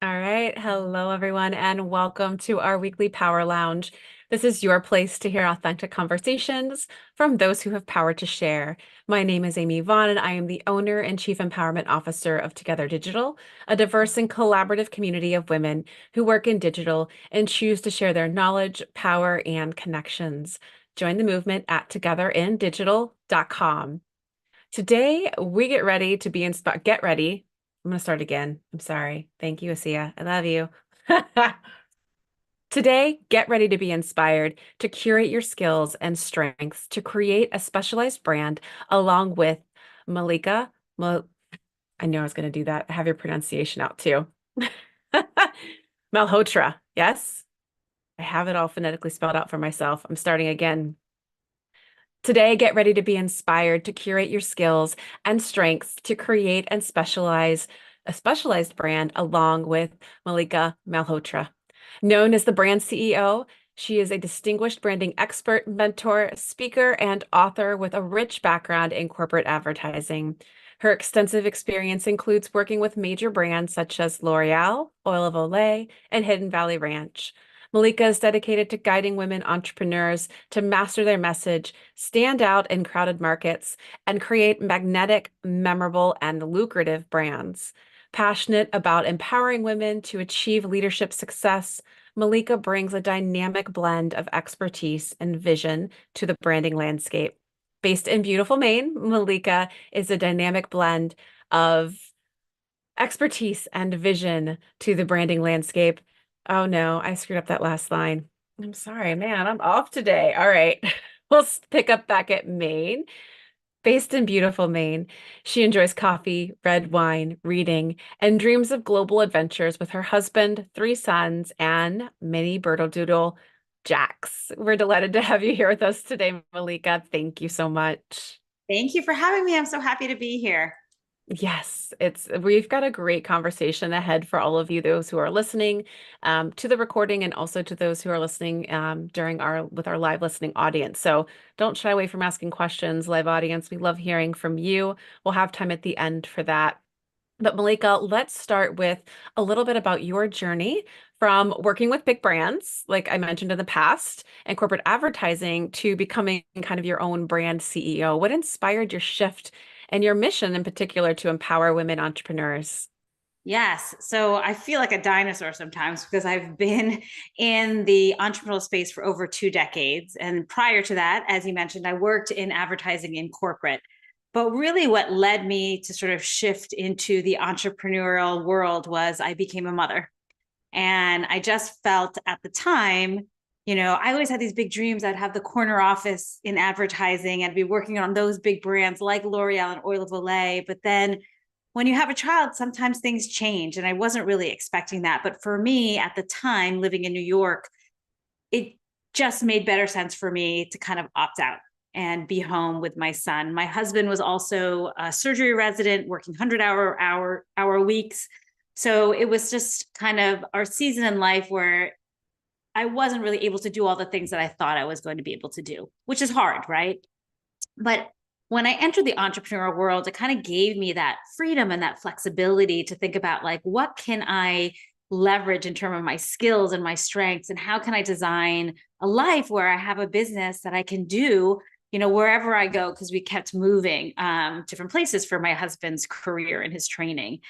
All right. Hello, everyone, and welcome to our weekly Power Lounge. This is your place to hear authentic conversations from those who have power to share. My name is Amy Vaughan, and I am the owner and Chief Empowerment Officer of Together Digital, a diverse and collaborative community of women who work in digital and choose to share their knowledge, power, and connections. Join the movement at togetherindigital.com. Today, we get ready to be inspired. Get ready. I'm going to start again. I'm sorry. Thank you, Asia. I love you. Today, get ready to be inspired to curate your skills and strengths to create a specialized brand along with Malika. I knew I was going to do that. I have your pronunciation out too. Malhotra. Yes, I have it all phonetically spelled out for myself. I'm starting again. Today, get ready to be inspired to curate your skills and strengths to create and specialize a specialized brand along with Mallika Malhotra. Known as the brand CEO, she is a distinguished branding expert, mentor, speaker, and author with a rich background in corporate advertising. Her extensive experience includes working with major brands such as L'Oreal, Oil of Olay, and Hidden Valley Ranch. Mallika is dedicated to guiding women entrepreneurs to master their message, stand out in crowded markets, and create magnetic, memorable, and lucrative brands. Passionate about empowering women to achieve leadership success, Mallika brings a dynamic blend of expertise and vision to the branding landscape. Based in beautiful Maine, Mallika is a dynamic blend of expertise and vision to the branding landscape. Oh no, I screwed up that last line. I'm sorry, man. I'm off today. All right. We'll pick up back at Maine. Based in beautiful Maine, she enjoys coffee, red wine, reading, and dreams of global adventures with her husband, three sons, and mini Bertledoodle Jacks. We're delighted to have you here with us today, Mallika. Thank you so much. Thank you for having me. I'm so happy to be here. Yes, we've got a great conversation ahead for all of you, those who are listening to the recording, and also to those who are listening during our live listening audience. So don't shy away from asking questions, live audience. We love hearing from you. We'll have time at the end for that. But Malika, let's start with a little bit about your journey from working with big brands, like I mentioned in the past, and corporate advertising to becoming kind of your own brand CEO. What inspired your shift and your mission in particular to empower women entrepreneurs? Yes. So I feel like a dinosaur sometimes because I've been in the entrepreneurial space for over 2 decades. And prior to that, as you mentioned, I worked in advertising in corporate. But really, what led me to sort of shift into the entrepreneurial world was I became a mother. And I just felt at the time, I always had these big dreams. I'd have the corner office in advertising. I'd be working on those big brands like L'Oreal and Oil of Olay. But then when you have a child, sometimes things change. And I wasn't really expecting that. But for me at the time, living in New York, it just made better sense for me to kind of opt out and be home with my son. My husband was also a surgery resident, working 100-hour weeks. So it was just kind of our season in life where I wasn't really able to do all the things that I thought I was going to be able to do, which is hard, right? But when I entered the entrepreneurial world, it kind of gave me that freedom and that flexibility to think about like, what can I leverage in terms of my skills and my strengths? And how can I design a life where I have a business that I can do, wherever I go? Because we kept moving different places for my husband's career and his training.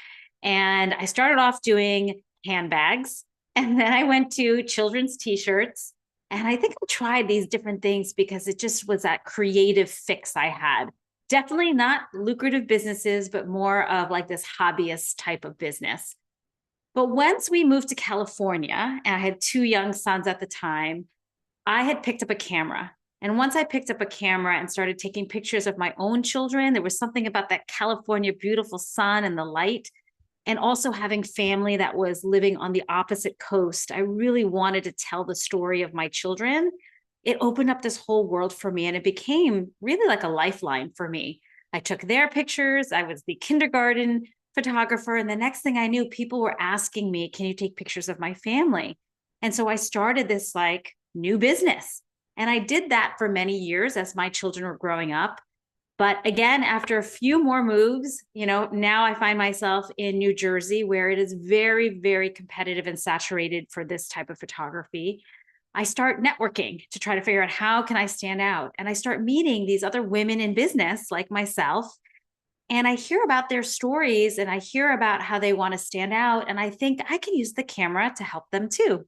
And I started off doing handbags. And then I went to children's t-shirts. And I think I tried these different things because it just was that creative fix I had. Definitely not lucrative businesses, but more of like this hobbyist type of business. But once we moved to California, and I had two young sons at the time, I had picked up a camera. And once I picked up a camera and started taking pictures of my own children, there was something about that California beautiful sun and the light, and also having family that was living on the opposite coast. I really wanted to tell the story of my children. It opened up this whole world for me, and it became really like a lifeline for me. I took their pictures. I was the kindergarten photographer. And the next thing I knew, people were asking me, can you take pictures of my family? And so I started this like new business. And I did that for many years as my children were growing up. But again, after a few more moves, now I find myself in New Jersey, where it is very, very competitive and saturated for this type of photography. I start networking to try to figure out how can I stand out. And I start meeting these other women in business like myself. And I hear about their stories and I hear about how they want to stand out. And I think I can use the camera to help them too.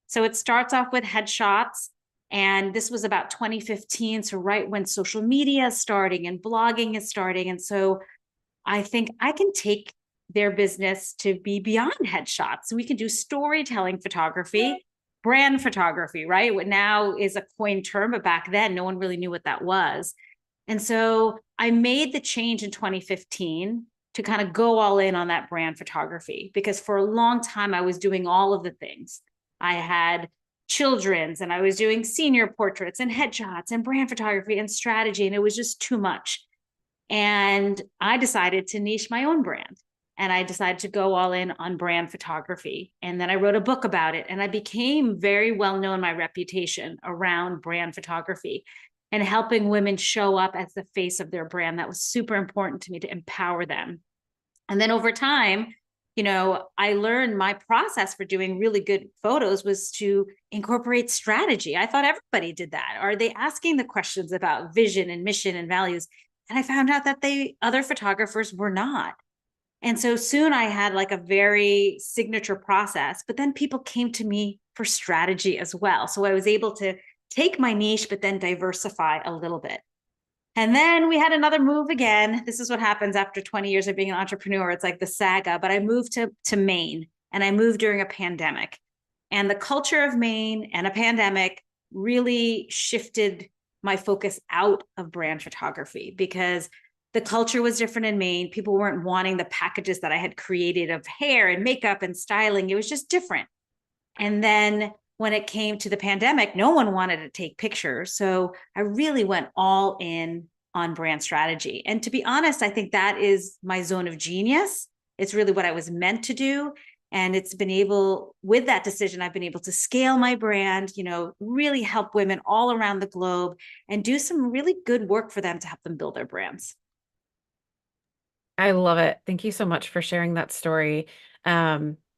So it starts off with headshots. And this was about 2015. So, right when social media is starting and blogging is starting. And so I think I can take their business to be beyond headshots. So we can do storytelling photography, brand photography, right? What now is a coined term, but back then no one really knew what that was. And so I made the change in 2015 to kind of go all in on that brand photography, because for a long time I was doing all of the things. I had children's and I was doing senior portraits and headshots and brand photography and strategy, and it was just too much. And I decided to niche my own brand. And I decided to go all in on brand photography. And then I wrote a book about it. And I became very well known, my reputation around brand photography and helping women show up as the face of their brand. That was super important to me, to empower them. And then over time, I learned my process for doing really good photos was to incorporate strategy. I thought everybody did that. Are they asking the questions about vision and mission and values? And I found out that other photographers were not. And so soon I had like a very signature process, but then people came to me for strategy as well. So I was able to take my niche, but then diversify a little bit. And then we had another move again. This is what happens after 20 years of being an entrepreneur. It's like the saga, but I moved to Maine, and I moved during a pandemic. And the culture of Maine and a pandemic really shifted my focus out of brand photography, because the culture was different in Maine. People weren't wanting the packages that I had created of hair and makeup and styling. It was just different. And then when it came to the pandemic, no one wanted to take pictures. So I really went all in on brand strategy. And to be honest, I think that is my zone of genius. It's really what I was meant to do. And it's been able, with that decision, I've been able to scale my brand, really help women all around the globe and do some really good work for them to help them build their brands. I love it. Thank you so much for sharing that story.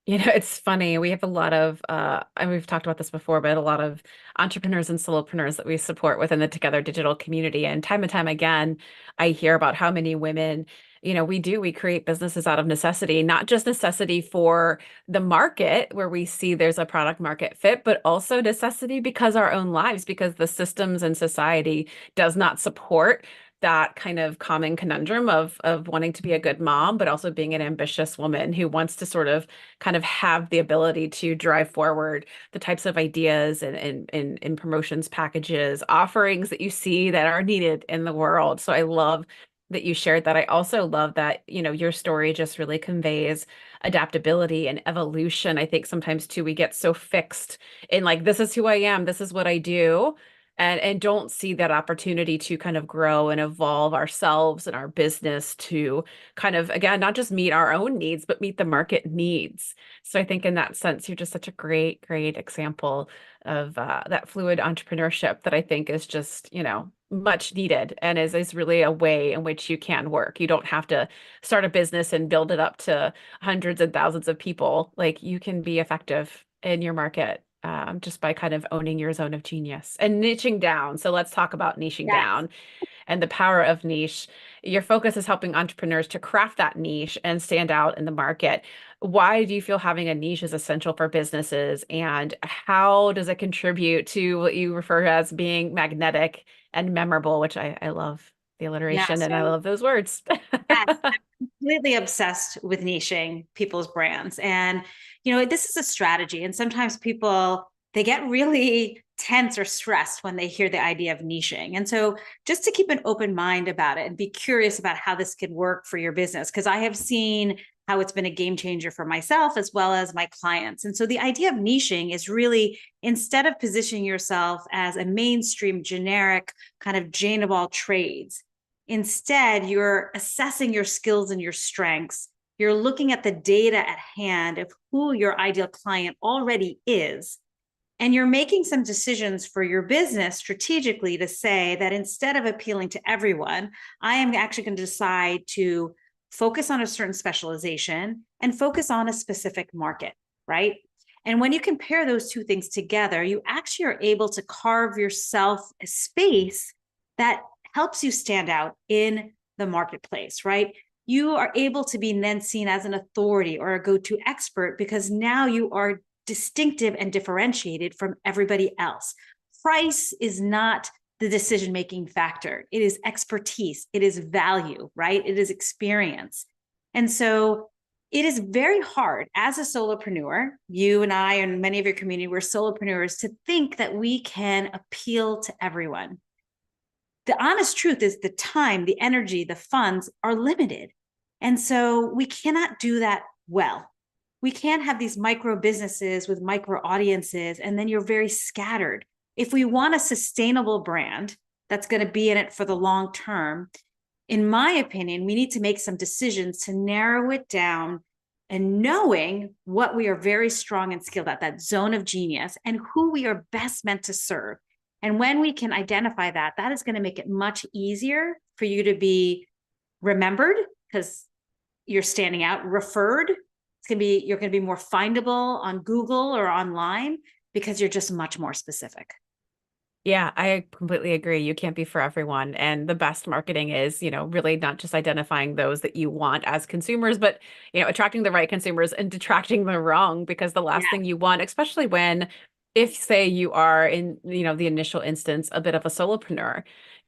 It's funny. We have a lot of, and we've talked about this before, but a lot of entrepreneurs and solopreneurs that we support within the Together Digital community. And time again, I hear about how many women, we create businesses out of necessity, not just necessity for the market where we see there's a product market fit, but also necessity because our own lives, because the systems and society does not support that kind of common conundrum of wanting to be a good mom, but also being an ambitious woman who wants to sort of kind of have the ability to drive forward the types of ideas and promotions packages, offerings that you see that are needed in the world. So I love that you shared that. I also love that, your story just really conveys adaptability and evolution. I think sometimes too, we get so fixed in like, this is who I am, this is what I do, and don't see that opportunity to kind of grow and evolve ourselves and our business to kind of, again, not just meet our own needs, but meet the market needs. So I think in that sense, you're just such a great, great example of that fluid entrepreneurship that I think is just, much needed and is really a way in which you can work. You don't have to start a business and build it up to hundreds and thousands of people. Like you can be effective in your market just by kind of owning your zone of genius and niching down. So let's talk about niching Yes. down and the power of niche. Your focus is helping entrepreneurs to craft that niche and stand out in the market. Why do you feel having a niche is essential for businesses, and how does it contribute to what you refer to as being magnetic and memorable, which I love the Yeah. alliteration and I So love those words. yes, I'm completely obsessed with niching people's brands. And, this is a strategy. And sometimes people, they get really tense or stressed when they hear the idea of niching. And so just to keep an open mind about it and be curious about how this could work for your business, because I have seen how it's been a game changer for myself as well as my clients. And so the idea of niching is really, instead of positioning yourself as a mainstream generic kind of Jane of all trades, instead, you're assessing your skills and your strengths. You're looking at the data at hand of who your ideal client already is, And you're making some decisions for your business strategically to say that instead of appealing to everyone, I am actually going to decide to focus on a certain specialization and focus on a specific market, right? And when you compare those two things together, you actually are able to carve yourself a space that helps you stand out in the marketplace, right? You are able to be then seen as an authority or a go-to expert because now you are distinctive and differentiated from everybody else. Price is not the decision-making factor. It is expertise. It is value, right? It is experience. And so it is very hard as a solopreneur, you and I and many of your community, we're solopreneurs, to think that we can appeal to everyone. The honest truth is the time, the energy, the funds are limited. And so we cannot do that well. We can't have these micro businesses with micro audiences, and then you're very scattered. If we want a sustainable brand that's going to be in it for the long term, in my opinion, we need to make some decisions to narrow it down and knowing what we are very strong and skilled at, that zone of genius, and who we are best meant to serve. And when we can identify that, that is going to make it much easier for you to be remembered because you're standing out, referred. You're going to be more findable on Google or online because you're just much more specific. Yeah, I completely agree. You can't be for everyone. And the best marketing is, really not just identifying those that you want as consumers, but, attracting the right consumers and detracting the wrong, because the last Yeah. thing you want, especially if say you are in, the initial instance, a bit of a solopreneur,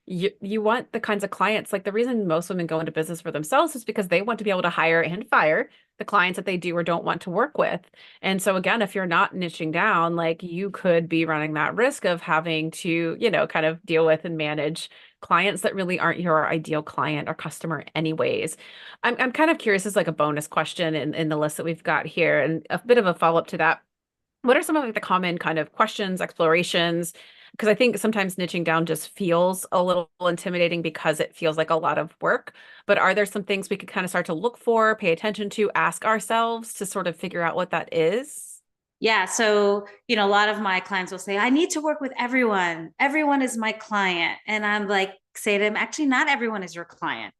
you want the kinds of clients, like the reason most women go into business for themselves is because they want to be able to hire and fire the clients that they do or don't want to work with. And so again, if you're not niching down, like you could be running that risk of having to, kind of deal with and manage clients that really aren't your ideal client or customer anyways. I'm kind of curious, as like a bonus question in the list that we've got here, and a bit of a follow-up to that. What are some of like the common kind of questions, explorations? Because I think sometimes niching down just feels a little intimidating because it feels like a lot of work. But are there some things we could kind of start to look for, pay attention to, ask ourselves to sort of figure out what that is? Yeah. So, a lot of my clients will say, I need to work with everyone. Everyone is my client. And I'm like, say to them, actually, not everyone is your client.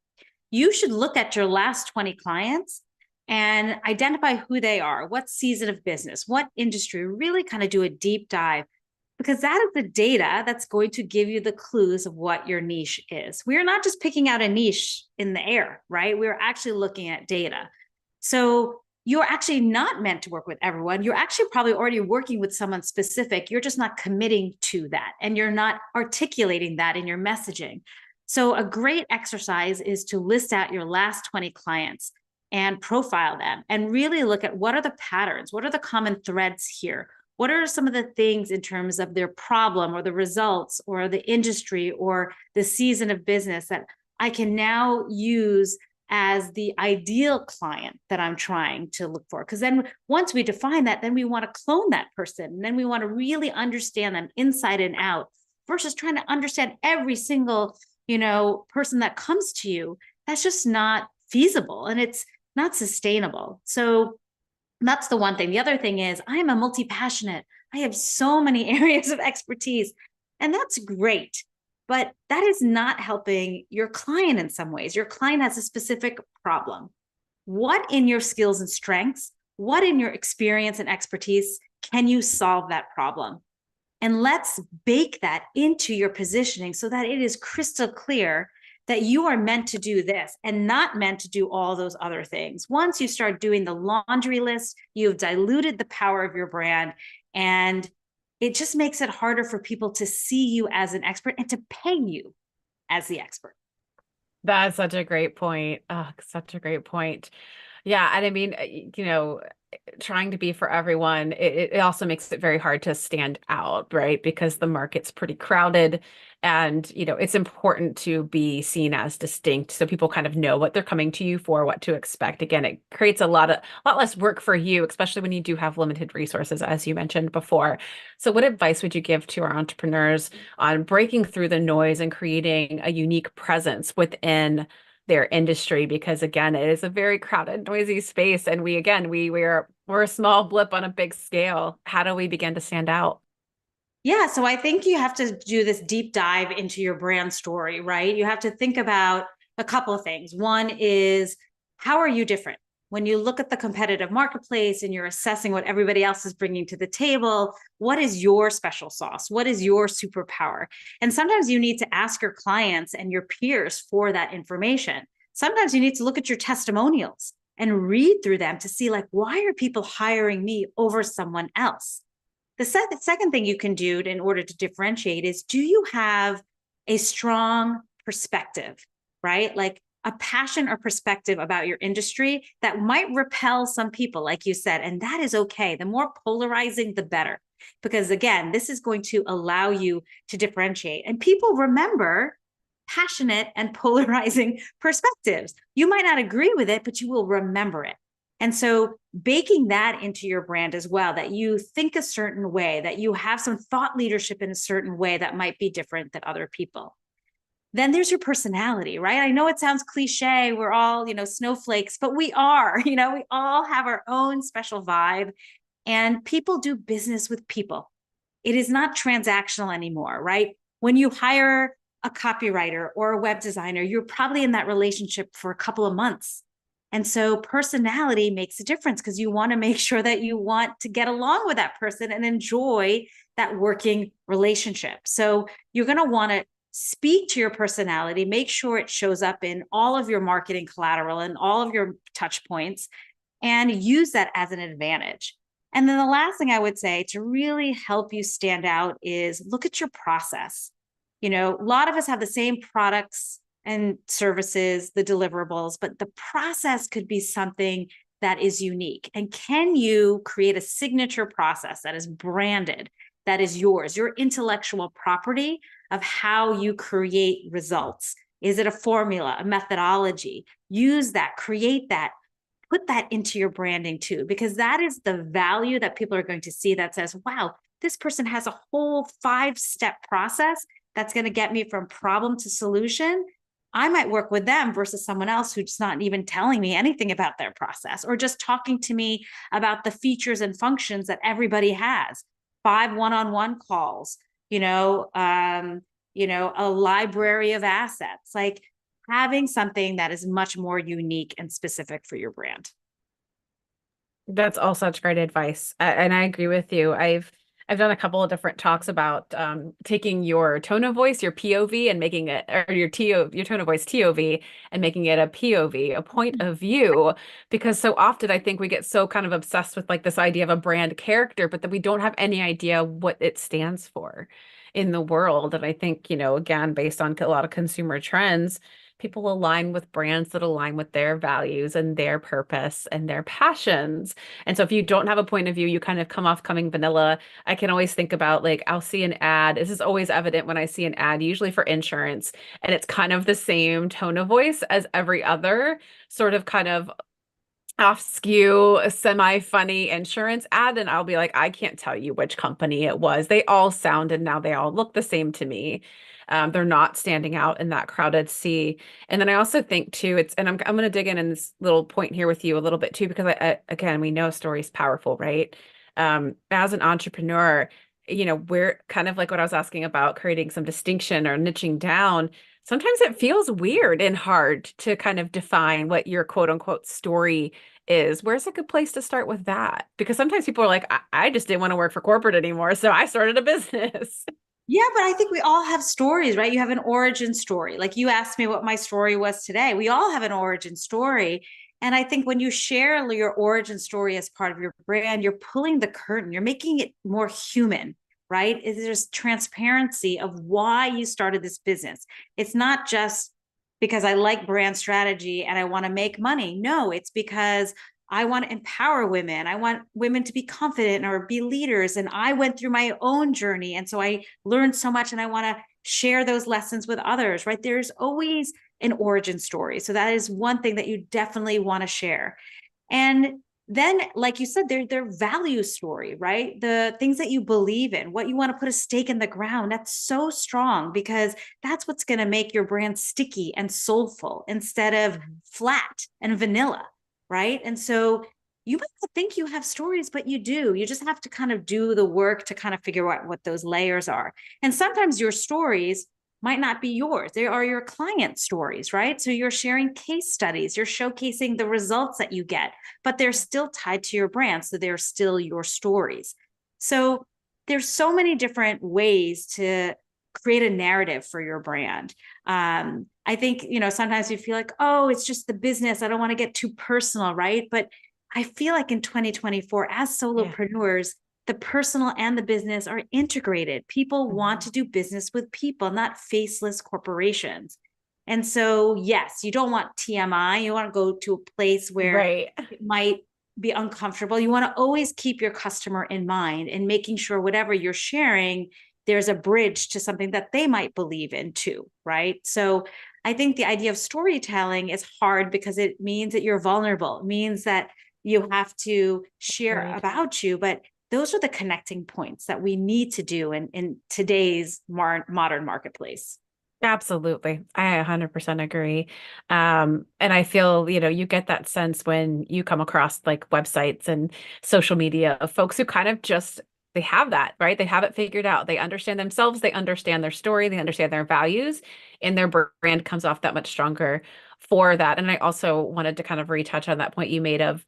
You should look at your last 20 clients and identify who they are, what season of business, what industry, really kind of do a deep dive because that is the data that's going to give you the clues of what your niche is. We are not just picking out a niche in the air, right? We're actually looking at data. So you're actually not meant to work with everyone. You're actually probably already working with someone specific. You're just not committing to that and you're not articulating that in your messaging. So a great exercise is to list out your last 20 clients and profile them and really look at what are the patterns, what are the common threads here? What are some of the things in terms of their problem or the results or the industry or the season of business that I can now use as the ideal client that I'm trying to look for? Because then once we define that, then we want to clone that person. And then we want to really understand them inside and out versus trying to understand every single, person that comes to you. That's just not feasible and it's not sustainable. So that's the one thing. The other thing is I am a multi-passionate. I have so many areas of expertise, and that's great. But that is not helping your client in some ways. Your client has a specific problem. What in your skills and strengths, what in your experience and expertise can you solve that problem? And let's bake that into your positioning so that it is crystal clear that you are meant to do this and not meant to do all those other things. Once you start doing the laundry list, you've diluted the power of your brand, and it just makes it harder for people to see you as an expert and to pay you as the expert. That's such a great point. Oh, such a great point. Yeah. And I mean, trying to be for everyone, it also makes it very hard to stand out, right? Because the market's pretty crowded and, it's important to be seen as distinct so people kind of know what they're coming to you for, what to expect. Again, it creates a lot less work for you, especially when you do have limited resources, as you mentioned before. So what advice would you give to our entrepreneurs on breaking through the noise and creating a unique presence within their industry? Because again, it is a very crowded, noisy space. And we're a small blip on a big scale. How do we begin to stand out? Yeah, so I think you have to do this deep dive into your brand story, right? You have to think about a couple of things. One is, how are you different? When you look at the competitive marketplace and you're assessing what everybody else is bringing to the table, what is your special sauce? What is your superpower? And sometimes you need to ask your clients and your peers for that information. Sometimes you need to look at your testimonials and read through them to see, like, why are people hiring me over someone else? The second thing you can do in order to differentiate is, do you have a strong perspective, right? Like a passion or perspective about your industry that might repel some people, like you said, and that is okay. The more polarizing, the better. Because again, this is going to allow you to differentiate. And people remember passionate and polarizing perspectives. You might not agree with it, but you will remember it. And so baking that into your brand as well, that you think a certain way, that you have some thought leadership in a certain way that might be different than other people. Then there's your personality, right? I know it sounds cliche. We're all, snowflakes, but we are, we all have our own special vibe, and people do business with people. It is not transactional anymore, right? When you hire a copywriter or a web designer, you're probably in that relationship for a couple of months. And so personality makes a difference because you want to make sure that you want to get along with that person and enjoy that working relationship. So you're going to want to speak to your personality, make sure it shows up in all of your marketing collateral and all of your touch points, and use that as an advantage. And then the last thing I would say to really help you stand out is look at your process. A lot of us have the same products and services, the deliverables, but the process could be something that is unique. And can you create a signature process that is branded, that is yours, your intellectual property of how you create results? Is it a formula, a methodology? Use that, create that, put that into your branding too, because that is the value that people are going to see that says, wow, this person has a whole 5-step process that's going to get me from problem to solution. I might work with them versus someone else who's not even telling me anything about their process or just talking to me about the features and functions that everybody has. 5 one-on-one calls, a library of assets. Like, having something that is much more unique and specific for your brand. That's all such great advice. And I agree with you. I've done a couple of different talks about taking your tone of voice, your POV, and making it, or your tone of voice TOV, and making it a POV, a point of view, because so often I think we get so kind of obsessed with like this idea of a brand character, but that we don't have any idea what it stands for in the world. And I think, again, based on a lot of consumer trends, people align with brands that align with their values and their purpose and their passions. And so if you don't have a point of view, you kind of come off coming vanilla. I can always think about, like, I'll see an ad. This is always evident when I see an ad, usually for insurance, and it's kind of the same tone of voice as every other sort of kind of off skew, semi-funny insurance ad. And I'll be like, I can't tell you which company it was. They all sound and now they all look the same to me. They're not standing out in that crowded sea. And then I also think too, and I'm going to dig in this little point here with you a little bit too, because again, we know story's powerful, right? As an entrepreneur, we're kind of like what I was asking about, creating some distinction or niching down. Sometimes it feels weird and hard to kind of define what your quote unquote story is. Where's a good place to start with that? Because sometimes people are like, I just didn't want to work for corporate anymore, so I started a business. Yeah, but I think we all have stories, right? You have an origin story. Like, you asked me what my story was today. We all have an origin story. And I think when you share your origin story as part of your brand, you're pulling the curtain, you're making it more human, right? There's transparency of why you started this business. It's not just because I like brand strategy and I want to make money. No, it's because I want to empower women. I want women to be confident or be leaders. And I went through my own journey. And so I learned so much and I want to share those lessons with others, right? There's always an origin story. So that is one thing that you definitely want to share. And then, like you said, their value story, right? The things that you believe in, what you want to put a stake in the ground. That's so strong because that's what's going to make your brand sticky and soulful instead of flat and vanilla, right? And so you might not think you have stories, but you do. You just have to kind of do the work to kind of figure out what those layers are. And sometimes your stories might not be yours. They are your client stories, right? So you're sharing case studies, you're showcasing the results that you get, but they're still tied to your brand. So they're still your stories. So there's so many different ways to create a narrative for your brand. I think, sometimes you feel like, oh, it's just the business. I don't want to get too personal, right? But I feel like in 2024, as Yeah. solopreneurs, the personal and the business are integrated. People want to do business with people, not faceless corporations. And so, yes, you don't want TMI. You want to go to a place where Right. it might be uncomfortable. You want to always keep your customer in mind and making sure whatever you're sharing, there's a bridge to something that they might believe in too, right? So I think the idea of storytelling is hard because it means that you're vulnerable. It means that you have to share Agreed. about you, but those are the connecting points that we need to do in today's modern marketplace. Absolutely. I 100% agree. And I feel, you get that sense when you come across like websites and social media of folks who kind of just, they have that, right? They have it figured out. They understand themselves, they understand their story, they understand their values, and their brand comes off that much stronger for that. And I also wanted to kind of retouch on that point you made of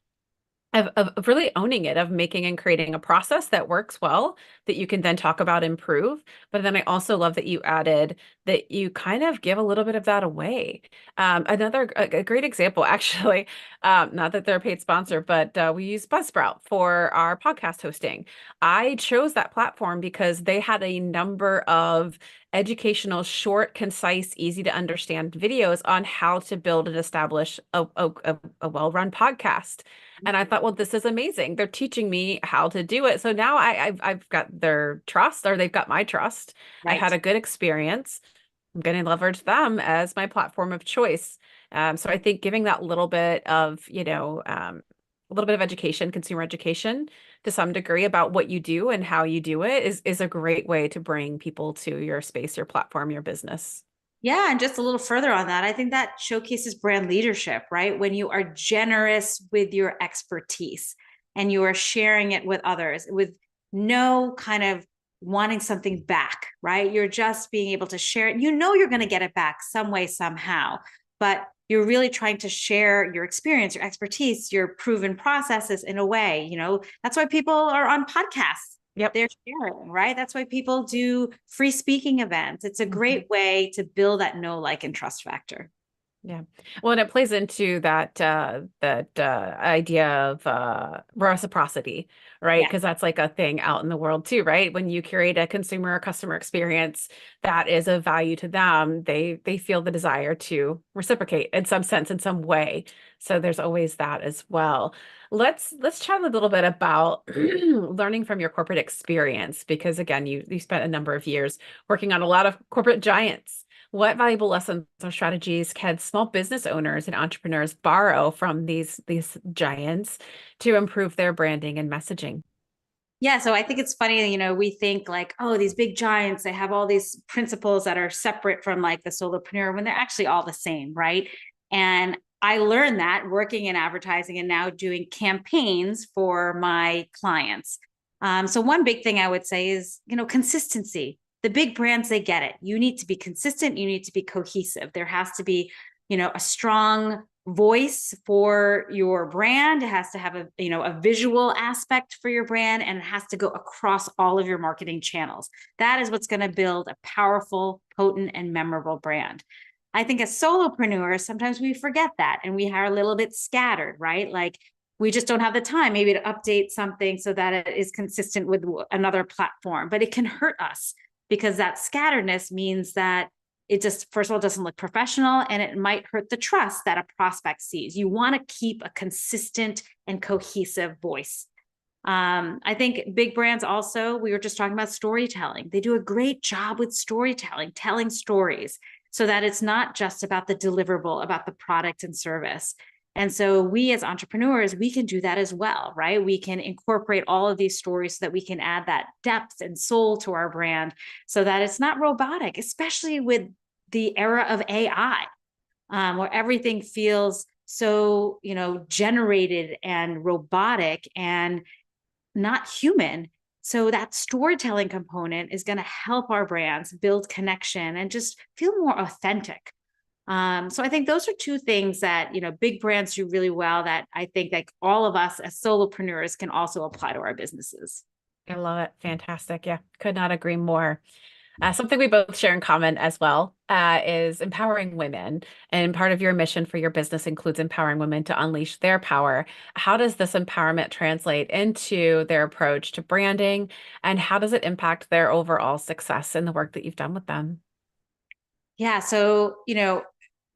really owning it, of making and creating a process that works well, that you can then talk about, improve. But then I also love that you added that you kind of give a little bit of that away. A great example, actually, not that they're a paid sponsor, but we use Buzzsprout for our podcast hosting. I chose that platform because they had a number of educational, short, concise, easy to understand videos on how to build and establish a well-run podcast. And I thought, well, this is amazing. They're teaching me how to do it. So now I've got their trust, or they've got my trust. I Right. had a good experience. I'm going to leverage them as my platform of choice. So I think giving that little bit of, a little bit of education, consumer education to some degree about what you do and how you do it is a great way to bring people to your space, your platform, your business. Yeah, and just a little further on that, I think that showcases brand leadership, right? When you are generous with your expertise and you are sharing it with others with no kind of wanting something back, right? You're just being able to share it. You know you're going to get it back some way, somehow, but you're really trying to share your experience, your expertise, your proven processes in a way. That's why people are on podcasts. Yep. They're sharing, right? That's why people do free speaking events. It's a Mhm. great way to build that know, like, and trust factor. Yeah. Well, and it plays into that idea of reciprocity, right? Yeah. Because that's like a thing out in the world too, right? When you curate a consumer or customer experience that is of value to them, they feel the desire to reciprocate in some sense, in some way. So there's always that as well. Let's chat a little bit about learning from your corporate experience, because again, you spent a number of years working on a lot of corporate giants. What valuable lessons or strategies can small business owners and entrepreneurs borrow from these giants to improve their branding and messaging? Yeah. So I think it's funny, we think like, oh, these big giants, they have all these principles that are separate from like the solopreneur when they're actually all the same, right? And I learned that working in advertising and now doing campaigns for my clients. So one big thing I would say is, consistency. The big brands, they get it. You need to be consistent. You need to be cohesive. There has to be, a strong voice for your brand. It has to have a visual aspect for your brand, and it has to go across all of your marketing channels. That is what's going to build a powerful, potent, and memorable brand. I think as solopreneurs, sometimes we forget that and we are a little bit scattered, right? Like we just don't have the time maybe to update something so that it is consistent with another platform, but it can hurt us because that scatteredness means that it just, first of all, doesn't look professional, and it might hurt the trust that a prospect sees. You want to keep a consistent and cohesive voice. I think big brands also, we were just talking about storytelling. They do a great job with storytelling, telling stories so that it's not just about the deliverable, about the product and service. And so we as entrepreneurs, we can do that as well, right? We can incorporate all of these stories so that we can add that depth and soul to our brand so that it's not robotic, especially with the era of AI, where everything feels so, generated and robotic and not human. So that storytelling component is going to help our brands build connection and just feel more authentic. So I think those are two things that, big brands do really well that I think like all of us as solopreneurs can also apply to our businesses. I love it. Fantastic. Yeah, could not agree more. Something we both share in common as well is empowering women. And part of your mission for your business includes empowering women to unleash their power. How does this empowerment translate into their approach to branding? And how does it impact their overall success in the work that you've done with them? Yeah. So,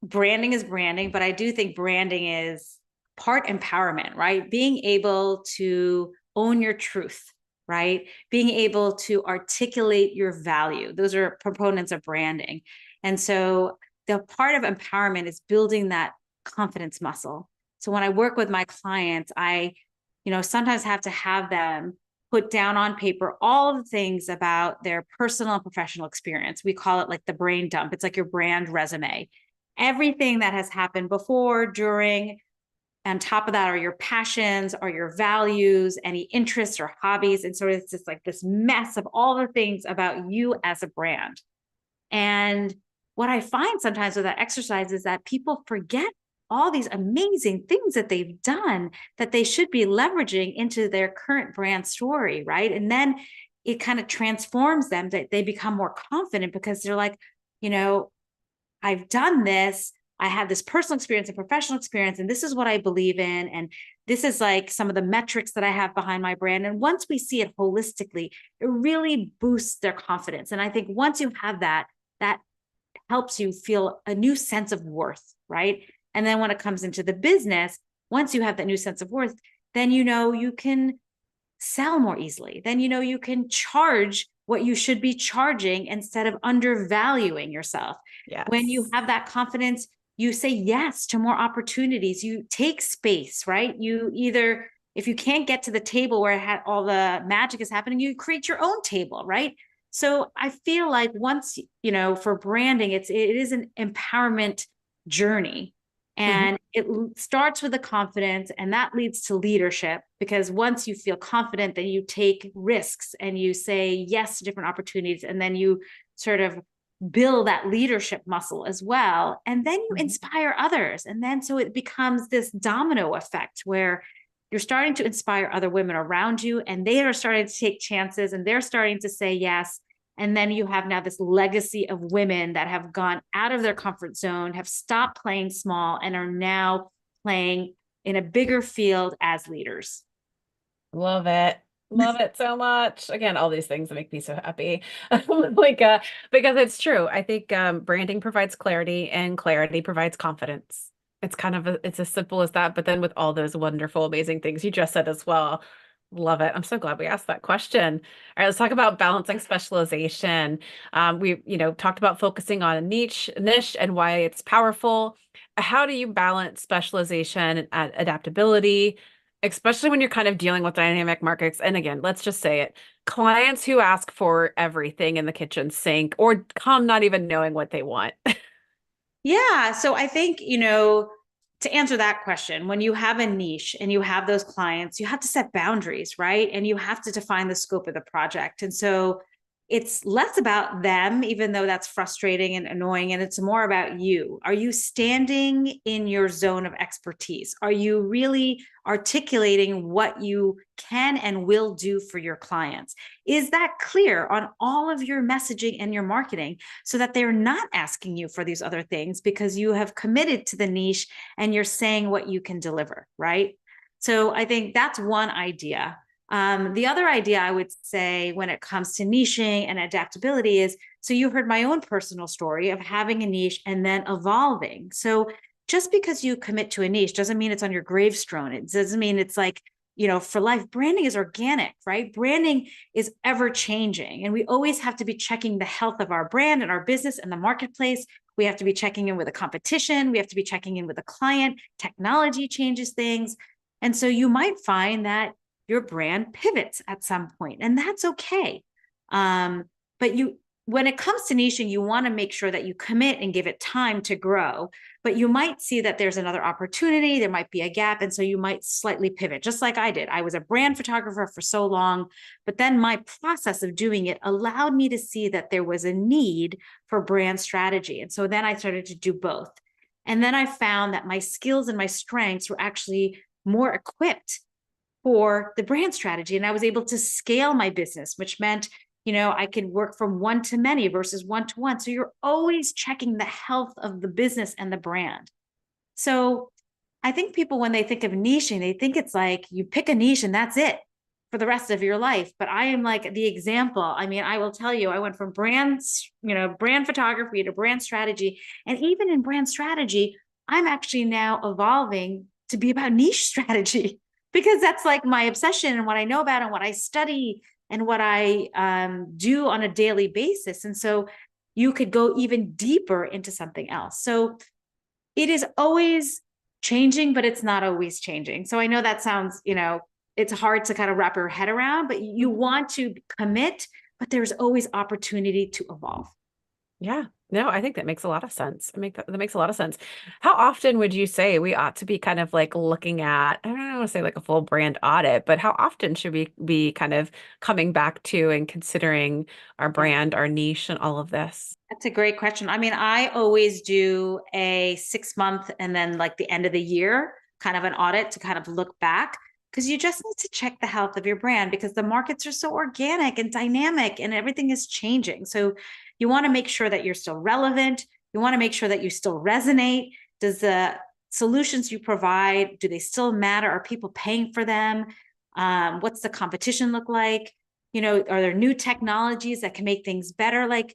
branding is branding, but I do think branding is part empowerment, right? Being able to own your truth, right? Being able to articulate your value. Those are proponents of branding. And so the part of empowerment is building that confidence muscle. So when I work with my clients, I, sometimes have to have them put down on paper all of the things about their personal and professional experience. We call it like the brain dump. It's like your brand resume. Everything that has happened before, during, on top of that are your passions, are your values, any interests or hobbies. And so it's just like this mess of all the things about you as a brand. And what I find sometimes with that exercise is that people forget all these amazing things that they've done that they should be leveraging into their current brand story, right? And then it kind of transforms them, that they become more confident because they're like, you know, I've done this. I have this personal experience and professional experience, and this is what I believe in. And this is like some of the metrics that I have behind my brand. And once we see it holistically, it really boosts their confidence. And I think once you have that, that helps you feel a new sense of worth, right? And then when it comes into the business, once you have that new sense of worth, then you can sell more easily. Then you can charge what you should be charging instead of undervaluing yourself. When you Yes. have that confidence, you say yes to more opportunities. You take space, right? You either, if you can't get to the table where all the magic is happening, you create your own table, right? So I feel like once, for branding, it is an empowerment journey. Mhm. And it starts with the confidence, and that leads to leadership, because once you feel confident, then you take risks and you say yes to different opportunities. And then you sort of build that leadership muscle as well. And then you Mhm. inspire others. And then so it becomes this domino effect where you're starting to inspire other women around you, and they are starting to take chances and they're starting to say yes. And then you have now this legacy of women that have gone out of their comfort zone, have stopped playing small, and are now playing in a bigger field as leaders. Love it. Love it so much. Again, all these things that make me so happy. Like because it's true. I think branding provides clarity and clarity provides confidence. It's as simple as that, but then with all those wonderful, amazing things you just said as well. Love it. I'm so glad we asked that question. All right, let's talk about balancing specialization. We, talked about focusing on a niche and why it's powerful. How do you balance specialization and adaptability? Especially when you're kind of dealing with dynamic markets. And again, let's just say it, clients who ask for everything in the kitchen sink or come not even knowing what they want. Yeah. So I think, to answer that question, when you have a niche and you have those clients, you have to set boundaries, right? And you have to define the scope of the project. And so it's less about them, even though that's frustrating and annoying, and it's more about you. Are you standing in your zone of expertise? Are you really articulating what you can and will do for your clients? Is that clear on all of your messaging and your marketing, so that they're not asking you for these other things because you have committed to the niche and you're saying what you can deliver, right? So I think that's one idea. The other idea I would say when it comes to niching and adaptability is, so you heard my own personal story of having a niche and then evolving. So just because you commit to a niche doesn't mean it's on your gravestone. It doesn't mean it's like, for life. Branding is organic, right? Branding is ever changing. And we always have to be checking the health of our brand and our business and the marketplace. We have to be checking in with the competition. We have to be checking in with the client. Technology changes things. And so you might find that your brand pivots at some point, and that's okay. But when it comes to niching, you want to make sure that you commit and give it time to grow, but you might see that there's another opportunity, there might be a gap. And so you might slightly pivot, just like I did. I was a brand photographer for so long, but then my process of doing it allowed me to see that there was a need for brand strategy. And so then I started to do both. And then I found that my skills and my strengths were actually more equipped for the brand strategy. And I was able to scale my business, which meant, I could work from one to many versus one to one. So you're always checking the health of the business and the brand. So I think people, when they think of niching, they think it's like you pick a niche and that's it for the rest of your life. But I am like the example. I mean, I will tell you, I went from brand photography to brand strategy. And even in brand strategy, I'm actually now evolving to be about niche strategy because that's like my obsession and what I know about and what I study and what I do on a daily basis. And so you could go even deeper into something else. So it is always changing, but it's not always changing. So I know that sounds, it's hard to kind of wrap your head around, but you want to commit, but there's always opportunity to evolve. Yeah. No, I think that makes a lot of sense. That makes a lot of sense. How often would you say we ought to be kind of like looking at, I don't want to say like a full brand audit, but how often should we be kind of coming back to and considering our Yeah. brand, our niche, and all of this? That's a great question. I mean, I always do a 6 month and then like the end of the year kind of an audit to kind of look back because you just need to check the health of your brand because the markets are so organic and dynamic and everything is changing. So you want to make sure that you're still relevant. You want to make sure that you still resonate. Does the solutions you provide, do they still matter? Are people paying for them? What's the competition look like? Are there new technologies that can make things better? Like,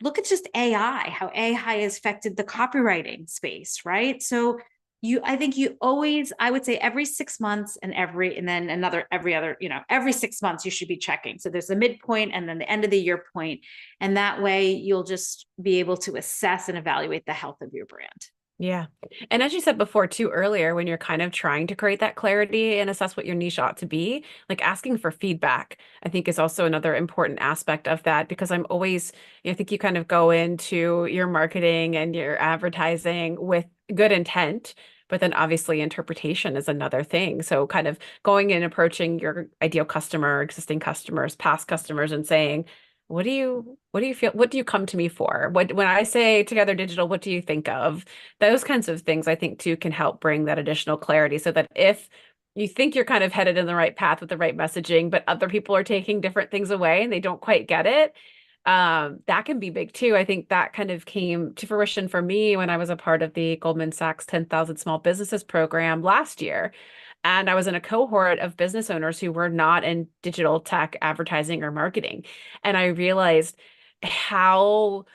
look at just AI, how AI has affected the copywriting space, right? So I think you always, I would say every 6 months and then every 6 months you should be checking. So there's the midpoint and then the end of the year point. And that way you'll just be able to assess and evaluate the health of your brand. Yeah. And as you said before too earlier, when you're kind of trying to create that clarity and assess what your niche ought to be, like asking for feedback, I think is also another important aspect of that because I'm always, I think you kind of go into your marketing and your advertising with good intent, but then obviously interpretation is another thing. So kind of going and approaching your ideal customer, existing customers, past customers and saying, what do you feel? What do you come to me for? When I say Together Digital, what do you think of? Those kinds of things I think too can help bring that additional clarity so that if you think you're kind of headed in the right path with the right messaging, but other people are taking different things away and they don't quite get it, that can be big too. I think that kind of came to fruition for me when I was a part of the Goldman Sachs 10,000 Small Businesses program last year. And I was in a cohort of business owners who were not in digital tech advertising or marketing. And I realized how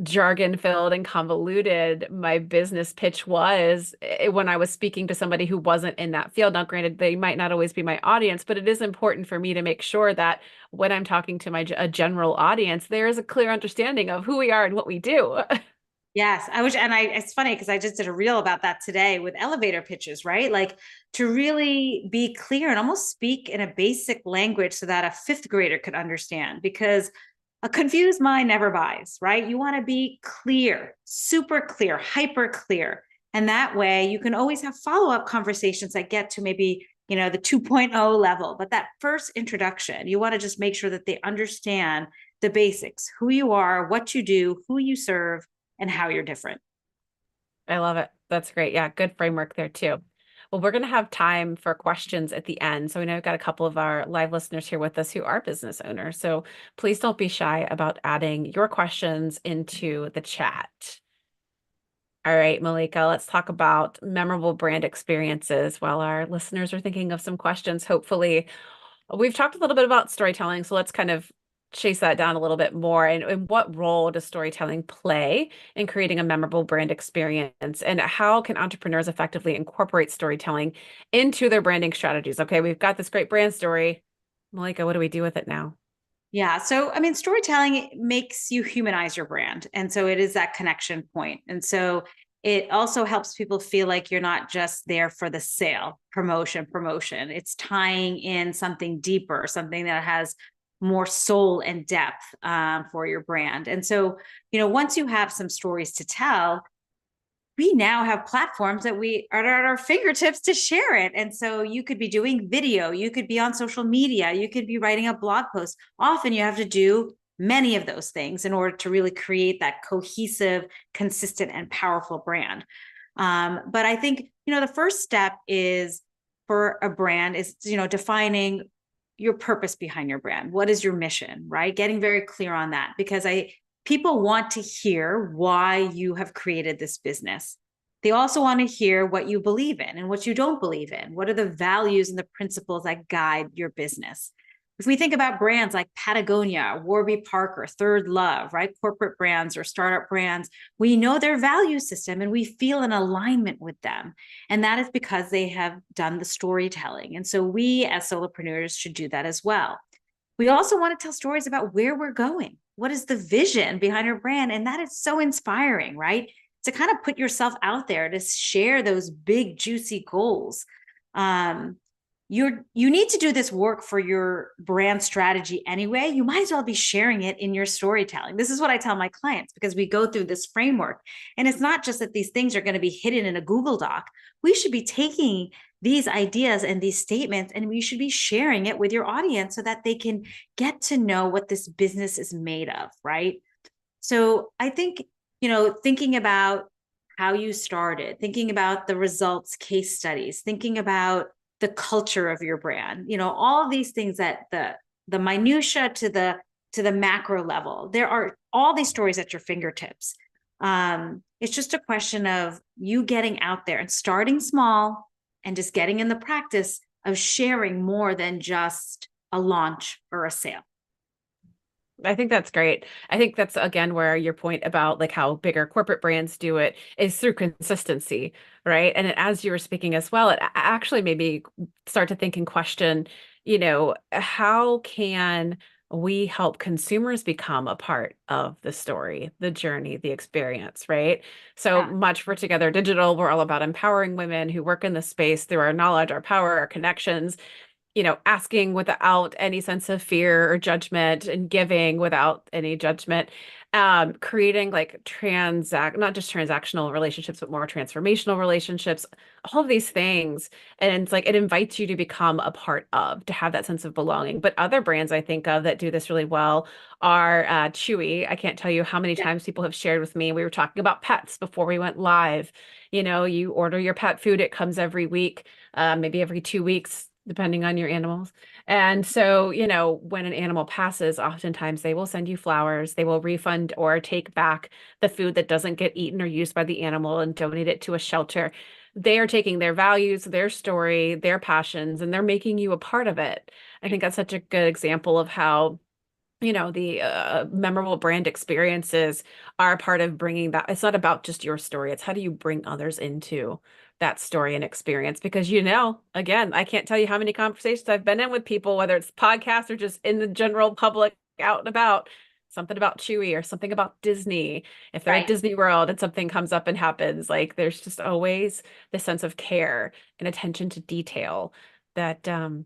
jargon filled and convoluted my business pitch was when I was speaking to somebody who wasn't in that field. Now, granted, they might not always be my audience, but it is important for me to make sure that when I'm talking to a general audience, there is a clear understanding of who we are and what we do. Yes, it's funny because I just did a reel about that today with elevator pitches, right? Like to really be clear and almost speak in a basic language so that a fifth grader could understand because a confused mind never buys, right? You want to be clear, super clear, hyper clear. And that way you can always have follow-up conversations that get to maybe, the 2.0 level. But that first introduction, you want to just make sure that they understand the basics, who you are, what you do, who you serve, and how you're different. I love it. That's great. Yeah, good framework there too. Well, we're going to have time for questions at the end. So we know we've got a couple of our live listeners here with us who are business owners. So please don't be shy about adding your questions into the chat. All right, Mallika, let's talk about memorable brand experiences while our listeners are thinking of some questions. Hopefully, we've talked a little bit about storytelling, so let's kind of chase that down a little bit more. And what role does storytelling play in creating a memorable brand experience? And how can entrepreneurs effectively incorporate storytelling into their branding strategies? Okay, we've got this great brand story. Mallika, what do we do with it now? Yeah. So, I mean, storytelling makes you humanize your brand. And so it is that connection point. And so it also helps people feel like you're not just there for the sale, promotion. It's tying in something deeper, something that has more soul and depth for your brand. And so, once you have some stories to tell, we now have platforms that we are at our fingertips to share it. And so you could be doing video, you could be on social media, you could be writing a blog post. Often you have to do many of those things in order to really create that cohesive, consistent, and powerful brand. But I think, the first step is for a brand is, defining your purpose behind your brand. What is your mission, right? Getting very clear on that, because people want to hear why you have created this business. They also want to hear what you believe in and what you don't believe in. What are the values and the principles that guide your business? If we think about brands like Patagonia, Warby Parker, Third Love, right? Corporate brands or startup brands, we know their value system and we feel an alignment with them. And that is because they have done the storytelling. And so we as solopreneurs should do that as well. We also want to tell stories about where we're going. What is the vision behind our brand? And that is so inspiring, right? To kind of put yourself out there to share those big, juicy goals. You need to do this work for your brand strategy anyway. You might as well be sharing it in your storytelling. This is what I tell my clients, because we go through this framework. And it's not just that these things are going to be hidden in a Google Doc. We should be taking these ideas and these statements, and we should be sharing it with your audience so that they can get to know what this business is made of, right? So I think, thinking about how you started, thinking about the results, case studies, thinking about the culture of your brand, all of these things, that the minutia to the macro level, there are all these stories at your fingertips. It's just a question of you getting out there and starting small and just getting in the practice of sharing more than just a launch or a sale. I think that's great. I think that's again where your point about like how bigger corporate brands do it is through consistency, right? And as you were speaking as well, it actually made me start to think and question, how can we help consumers become a part of the story, the journey, the experience, right? So Yeah. much for Together Digital, we're all about empowering women who work in the space through our knowledge, our power, our connections, asking without any sense of fear or judgment and giving without any judgment, creating like not just transactional relationships, but more transformational relationships, all of these things. And it's like, it invites you to become a part of, to have that sense of belonging. But other brands I think of that do this really well are Chewy. I can't tell you how many times people have shared with me. We were talking about pets before we went live. You order your pet food, it comes every week, maybe every 2 weeks, depending on your animals. And so, when an animal passes, oftentimes they will send you flowers, they will refund or take back the food that doesn't get eaten or used by the animal and donate it to a shelter. They are taking their values, their story, their passions, and they're making you a part of it. I think that's such a good example of how the memorable brand experiences are a part of bringing that. It's not about just your story. It's how do you bring others into that story and experience? Because, again, I can't tell you how many conversations I've been in with people, whether it's podcasts or just in the general public out and about, something about Chewy or something about Disney. If they're at Right. Disney World and something comes up and happens, like there's just always this sense of care and attention to detail that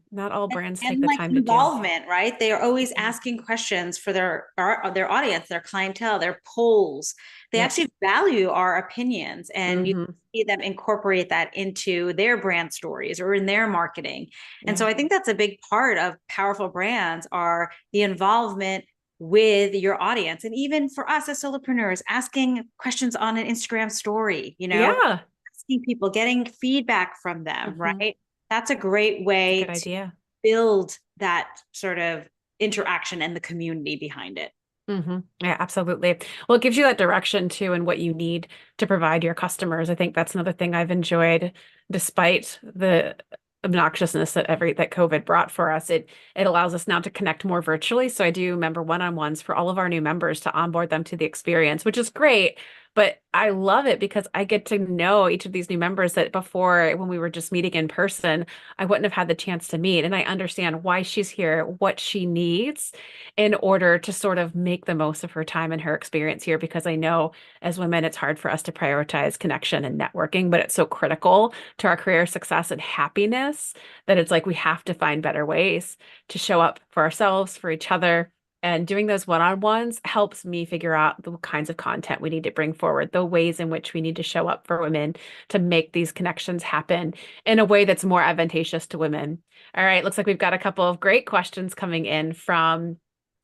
not all brands take And the like time to do. involvement, right? They are always Mhm. asking questions for their audience, their clientele, their polls. They Yep. actually value our opinions, and you Hmm. see them incorporate that into their brand stories or in their marketing. And so Yeah. I think that's a big part of powerful brands, are the involvement with your audience. And even for us as solopreneurs, asking questions on an Instagram story, Yeah. asking people, getting feedback from them, Hmm. right? That's a great It's a good way to idea. build that sort of interaction and the community behind it. Yeah, absolutely. Well, it gives you that direction too, and what you need to provide your customers. I think that's another thing I've enjoyed, despite the obnoxiousness that COVID brought for us. It allows us now to connect more virtually. So I do member one-on-ones for all of our new members to onboard them to the experience, which is great. But I love it because I get to know each of these new members that before, when we were just meeting in person, I wouldn't have had the chance to meet. And I understand why she's here, what she needs in order to sort of make the most of her time and her experience here. Because I know as women, it's hard for us to prioritize connection and networking, but it's so critical to our career success and happiness that it's like we have to find better ways to show up for ourselves, for each other. And doing those one-on-ones helps me figure out the kinds of content we need to bring forward, the ways in which we need to show up for women to make these connections happen in a way that's more advantageous to women. All right, looks like we've got a couple of great questions coming in from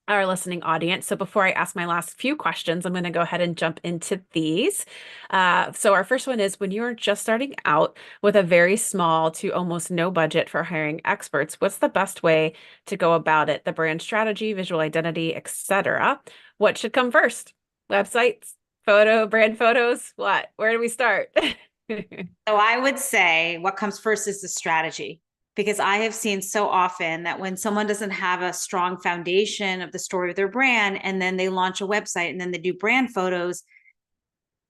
our listening audience. So before I ask my last few questions, I'm going to go ahead and jump into these. So our first one is when you're just starting out with a very small to almost no budget for hiring experts, what's the best way to go about it? The brand strategy, visual identity, etc. What should come first? Websites, brand photos, what? Where do we start? So I would say what comes first is the strategy, because I have seen so often that when someone doesn't have a strong foundation of the story of their brand, and then they launch a website and then they do brand photos,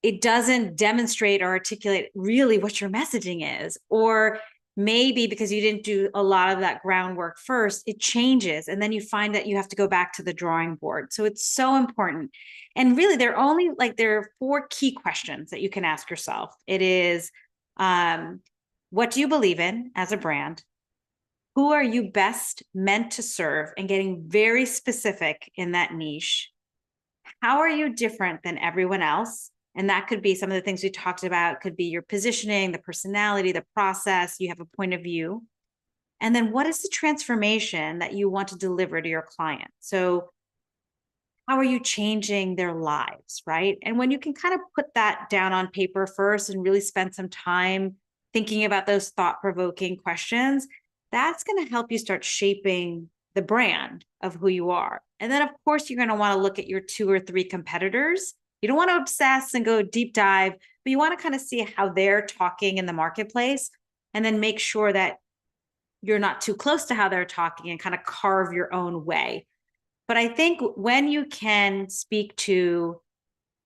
it doesn't demonstrate or articulate really what your messaging is. Or maybe because you didn't do a lot of that groundwork first, it changes. And then you find that you have to go back to the drawing board. So it's so important. And really, there are four key questions that you can ask yourself. It is, what do you believe in as a brand? Who are you best meant to serve? And getting very specific in that niche. How are you different than everyone else? And that could be some of the things we talked about, could be your positioning, the personality, the process, you have a point of view. And then what is the transformation that you want to deliver to your client? So how are you changing their lives, right? And when you can kind of put that down on paper first and really spend some time thinking about those thought-provoking questions, that's going to help you start shaping the brand of who you are. And then, of course, you're going to want to look at your 2 or 3 competitors. You don't want to obsess and go deep dive, but you want to kind of see how they're talking in the marketplace, and then make sure that you're not too close to how they're talking and kind of carve your own way. But I think when you can speak to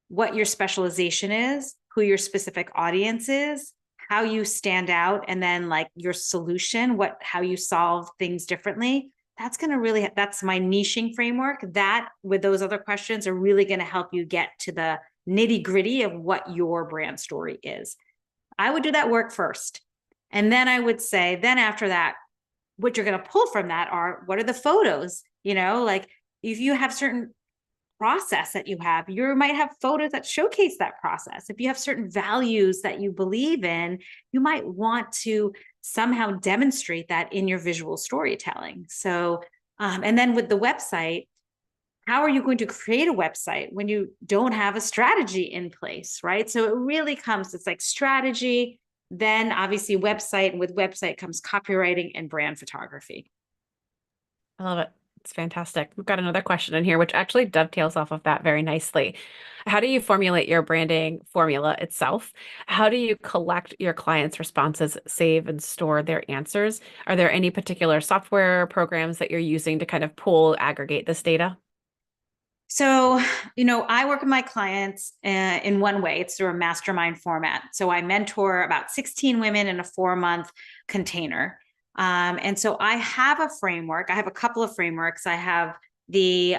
what your specialization is, who your specific audience is, how you stand out, and then like your solution, how you solve things differently, that's my niching framework. That with those other questions are really going to help you get to the nitty gritty of what your brand story is. I would do that work first. And then I would say, then after that, what you're going to pull from that are, what are the photos? Like if you have certain process that you might have photos that showcase that process. If you have certain values that you believe in, you might want to somehow demonstrate that in your visual storytelling. So, and then with the website, how are you going to create a website when you don't have a strategy in place, right? So it really it's like strategy, then obviously website, and with website comes copywriting and brand photography. I love it. It's fantastic. We've got another question in here, which actually dovetails off of that very nicely. How do you formulate your branding formula itself? How do you collect your clients' responses, save and store their answers? Are there any particular software programs that you're using to kind of aggregate this data? So, I work with my clients in one way. It's through a mastermind format. So I mentor about 16 women in a 4-month container. And so I have a framework. I have a couple of frameworks. I have the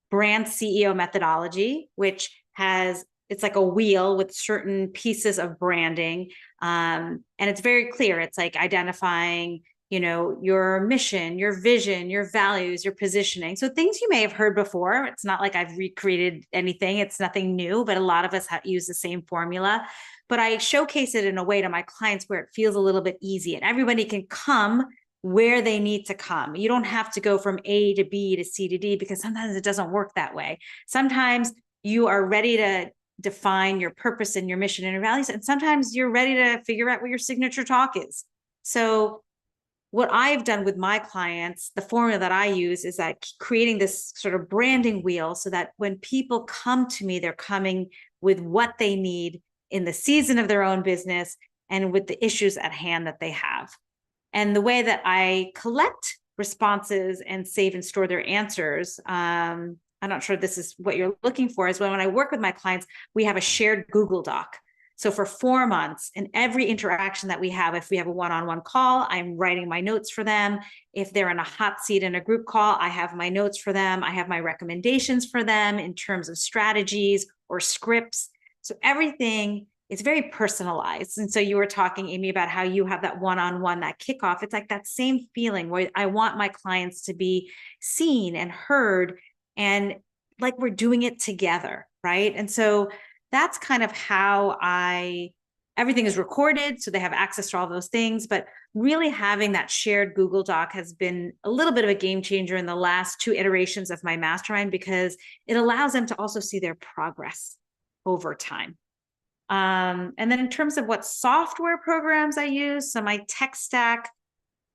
brand CEO methodology, which it's like a wheel with certain pieces of branding. And it's very clear. It's like identifying your mission, your vision, your values, your positioning. So things you may have heard before. It's not like I've recreated anything. It's nothing new, but a lot of us use the same formula. But I showcase it in a way to my clients where it feels a little bit easy and everybody can come where they need to come. You don't have to go from A to B to C to D, because sometimes it doesn't work that way. Sometimes you are ready to define your purpose and your mission and your values, and sometimes you're ready to figure out what your signature talk is. So what I've done with my clients, the formula that I use is that creating this sort of branding wheel so that when people come to me, they're coming with what they need in the season of their own business and with the issues at hand that they have. And the way that I collect responses and save and store their answers I'm not sure this is what you're looking for, is when I work with my clients, we have a shared Google Doc. So for 4 months, and every interaction that we have, if we have a one-on-one call, I'm writing my notes for them. If they're in a hot seat in a group call, I have my notes for them. I have my recommendations for them in terms of strategies or scripts. So everything is very personalized. And so you were talking, Amy, about how you have that one-on-one, that kickoff. It's like that same feeling where I want my clients to be seen and heard, and like we're doing it together, right? And so that's kind of how everything is recorded, so they have access to all those things. But really having that shared Google Doc has been a little bit of a game changer in the last 2 iterations of my mastermind, because it allows them to also see their progress over time. And then in terms of what software programs I use, so my tech stack,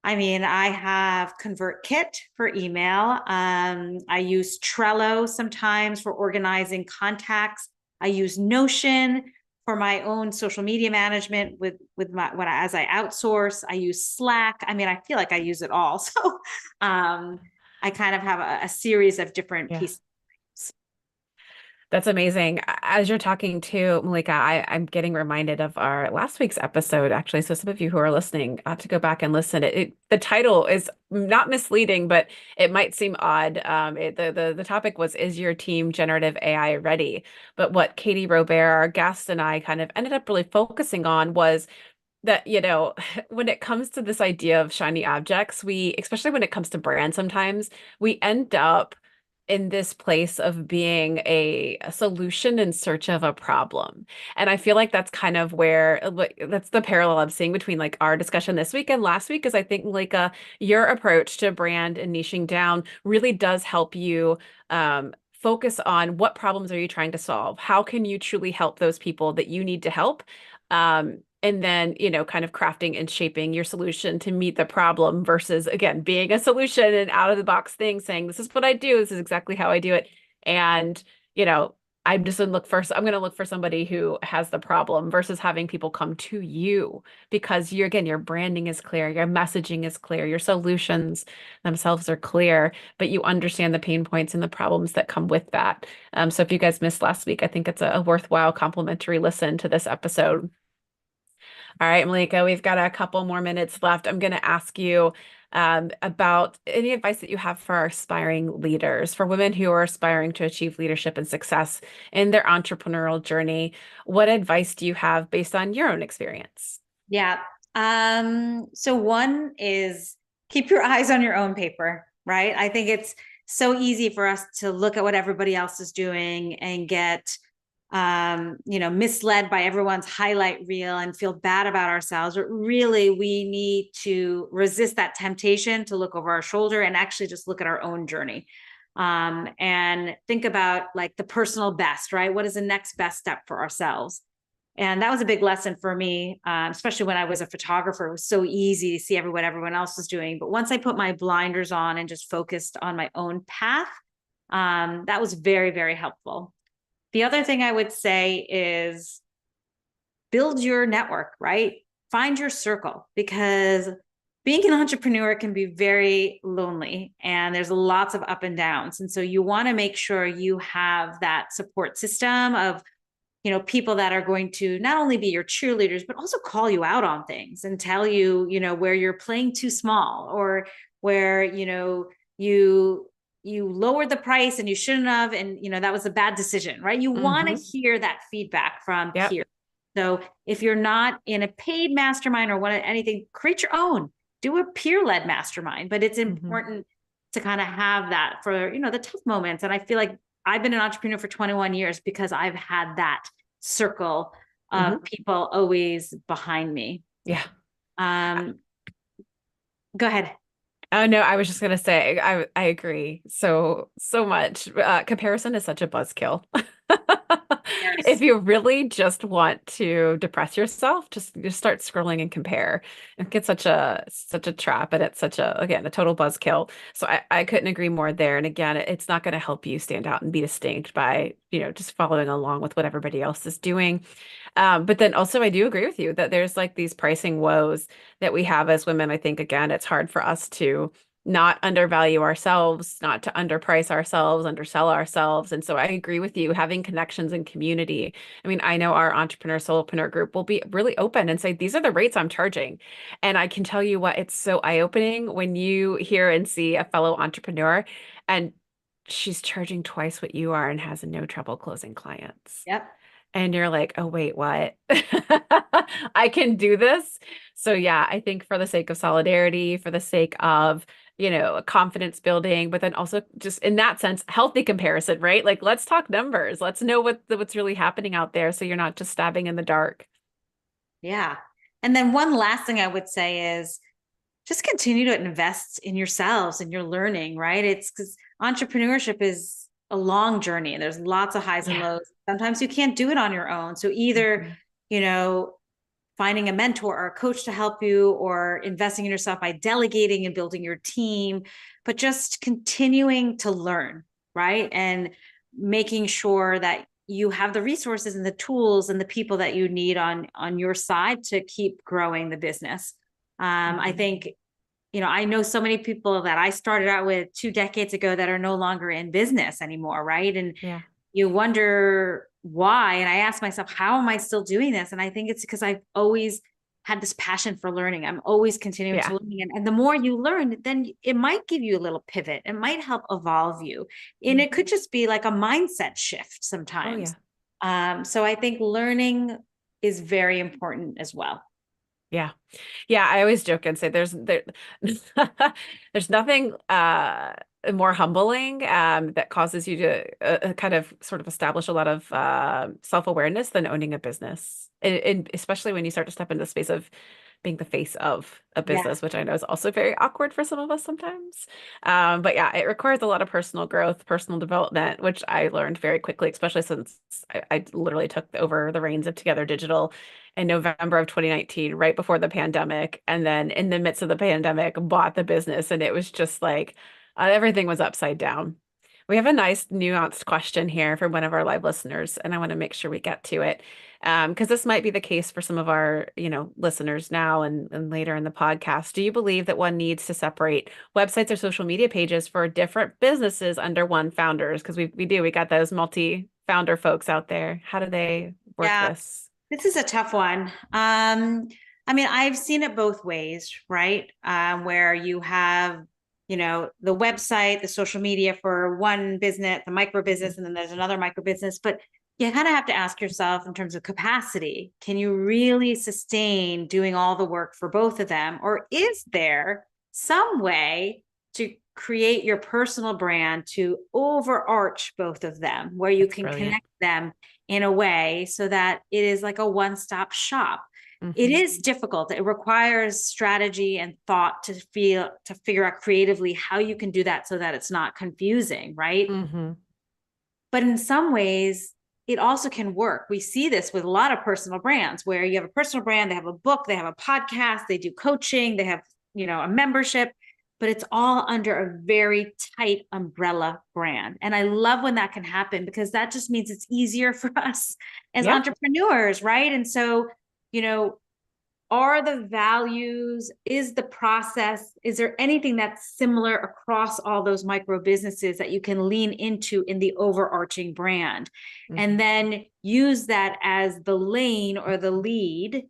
I mean, I have ConvertKit for email. I use Trello sometimes for organizing contacts. I use Notion for my own social media management as I outsource. I use Slack. I mean, I feel like I use it all. So I kind of have a series of different Yeah. pieces. That's amazing. As you're talking to Malika, I'm getting reminded of our last week's episode, actually. So some of you who are listening ought to go back and listen. The title is not misleading, but it might seem odd. The topic was, is your team generative AI ready? But what Katie Robert, our guest, and I kind of ended up really focusing on was that, when it comes to this idea of shiny objects, especially when it comes to brands, sometimes we end up in this place of being a solution in search of a problem. And I feel like that's kind of where that's the parallel I'm seeing between like our discussion this week and last week, is I think like your approach to brand and niching down really does help you focus on what problems are you trying to solve? How can you truly help those people that you need to help? And then, kind of crafting and shaping your solution to meet the problem versus, again, being a solution and out of the box thing, saying, this is what I do. This is exactly how I do it. And, you know, I'm going to look for somebody who has the problem versus having people come to you because your branding is clear, your messaging is clear, your solutions themselves are clear, but you understand the pain points and the problems that come with that. So if you guys missed last week, I think it's a worthwhile complimentary listen to this episode. All right, Malika, we've got a couple more minutes left. I'm going to ask you about any advice that you have for our aspiring leaders, for women who are aspiring to achieve leadership and success in their entrepreneurial journey. What advice do you have based on your own experience? Yeah. So one is keep your eyes on your own paper, right? I think it's so easy for us to look at what everybody else is doing and get misled by everyone's highlight reel and feel bad about ourselves. But really, we need to resist that temptation to look over our shoulder and actually just look at our own journey. And think about like the personal best, right? What is the next best step for ourselves? And that was a big lesson for me, especially when I was a photographer. It was so easy to see what everyone else was doing. But once I put my blinders on and just focused on my own path, that was very, very helpful. The other thing I would say is build your network, right? Find your circle, because being an entrepreneur can be very lonely and there's lots of up and downs. And so you want to make sure you have that support system of, people that are going to not only be your cheerleaders, but also call you out on things and tell you, where you're playing too small, or where, you lowered the price and you shouldn't have, and that was a bad decision, right? You want to hear that feedback from Yep. peers. So if you're not in a paid mastermind or anything, create your own, do a peer-led mastermind. But it's important to kind of have that for, the tough moments. And I feel like I've been an entrepreneur for 21 years because I've had that circle of people always behind me. Yeah. Go ahead. Oh no, I was just gonna say I agree so much. Comparison is such a buzzkill. If Yes. you really just want to depress yourself, just start scrolling and compare. It gets such a trap, and it's such a total buzzkill. So I couldn't agree more there. And again, it's not going to help you stand out and be distinct by, just following along with what everybody else is doing. But then also I do agree with you that there's like these pricing woes that we have as women. I think again, it's hard for us to not undervalue ourselves, not to underprice ourselves, undersell ourselves. And so I agree with you, having connections and community. I mean, I know our entrepreneur solopreneur group will be really open and say, these are the rates I'm charging. And I can tell you what, it's so eye-opening when you hear and see a fellow entrepreneur and she's charging twice what you are and has no trouble closing clients. Yep. And you're like, oh, wait, what? I can do this. So, yeah, I think for the sake of solidarity, for the sake of, confidence building, but then also just in that sense, healthy comparison, right? Like, let's talk numbers. Let's know what's really happening out there. So you're not just stabbing in the dark. Yeah. And then one last thing I would say is just continue to invest in yourselves and your learning, right? It's because entrepreneurship is a long journey and there's lots of highs and Yeah. lows. Sometimes you can't do it on your own. So either, Mhm. you know, finding a mentor or a coach to help you or investing in yourself by delegating and building your team, but just continuing to learn, right? And making sure that you have the resources and the tools and the people that you need on your side to keep growing the business. I Mhm. think, I know so many people that I started out with 2 decades ago that are no longer in business anymore, right? And Yeah. you wonder why. And I ask myself, how am I still doing this? And I think it's because I've always had this passion for learning. I'm always continuing to Yeah. learn. And the more you learn, then it might give you a little pivot. It might help evolve you. And it Mhm. could just be like a mindset shift Oh, sometimes. yeah. So I think learning is very important as well. Yeah. Yeah, I always joke and say there's nothing more humbling that causes you to kind of sort of establish a lot of self-awareness than owning a business. And especially when you start to step into the space of being the face of a Yeah. business, which I know is also very awkward for some of us sometimes. But yeah, it requires a lot of personal growth, personal development, which I learned very quickly, especially since I literally took over the reins of Together Digital in November of 2019, right before the pandemic. And then in the midst of the pandemic, bought the business. And it was just like everything was upside down. We have a nice nuanced question here from one of our live listeners, and I want to make sure we get to it. Because this might be the case for some of our, listeners now and later in the podcast. Do you believe that one needs to separate websites or social media pages for different businesses under one founders? Because we got those multi-founder folks out there. How do they work Yeah. this? This is a tough one. I mean, I've seen it both ways, right? Where you have, the website, the social media for one business, the micro Mhm. business, and then there's another micro business. But you kind of have to ask yourself in terms of capacity, can you really sustain doing all the work for both of them? Or is there some way to create your personal brand to overarch both of them, where you That's can brilliant. connect them in a way so that it is like a one-stop shop? It Hmm. is difficult. It requires strategy and thought to figure out creatively how you can do that so that it's not confusing, right? Hmm. But in some ways, it also can work. We see this with a lot of personal brands where you have a personal brand, they have a book, they have a podcast, they do coaching, they have, a membership, but it's all under a very tight umbrella brand. And I love when that can happen because that just means it's easier for us as Yeah. entrepreneurs, right? And so, you know, are the values, is the process, is there anything that's similar across all those micro businesses that you can lean into in the overarching brand, and Hmm. then use that as the lane or the lead?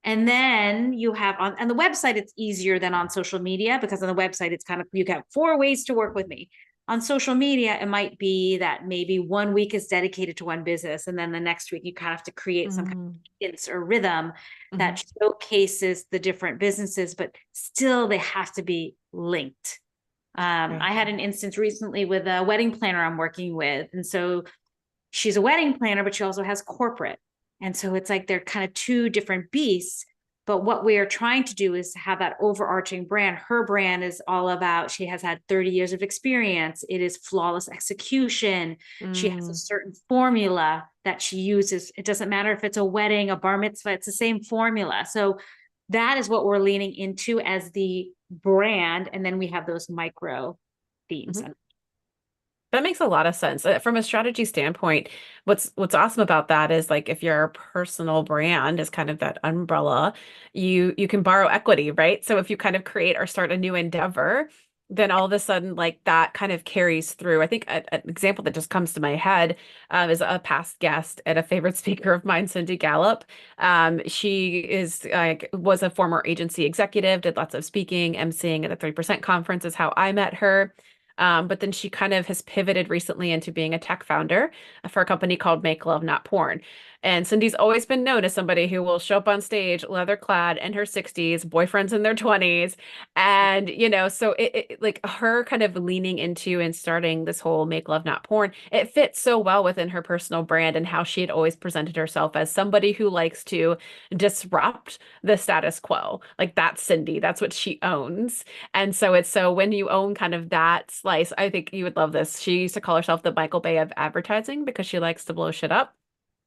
And then you have on the website, it's easier than on social media because on the website, it's kind of, you have 4 ways to work with me. On social media, it might be that maybe one week is dedicated to one business, and then the next week you kind of have to create some kind Hmm. of cadence or rhythm Hmm. that showcases the different businesses, but still they have to be linked. Right. I had an instance recently with a wedding planner I'm working with. And so she's a wedding planner, but she also has corporate. And so it's like they're kind of two different beasts. But what we are trying to do is to have that overarching brand. Her brand is all about, she has had 30 years of experience. It is flawless execution. She has a Mm. certain formula that she uses. It doesn't matter if it's a wedding, a bar mitzvah, it's the same formula. So that is what we're leaning into as the brand. And then we have those micro themes. Mhm. That makes a lot of sense. From a strategy standpoint, what's awesome about that is like if your personal brand is kind of that umbrella, you can borrow equity, right? So if you kind of create or start a new endeavor, then all of a sudden, like that kind of carries through. I think an example that just comes to my head is a past guest and a favorite speaker of mine, Cindy Gallup. She is like was a former agency executive, did lots of speaking, emceeing at the 3% conference is how I met her. But then she kind of has pivoted recently into being a tech founder for a company called Make Love Not Porn. And Cindy's always been known as somebody who will show up on stage leather clad in her 60s, boyfriends in their 20s. And, so like her kind of leaning into and starting this whole Make Love Not Porn, it fits so well within her personal brand and how she had always presented herself as somebody who likes to disrupt the status quo. Like that's Cindy, that's what she owns. And so it's so when you own kind of that slice, I think you would love this. She used to call herself the Michael Bay of advertising because she likes to blow shit up.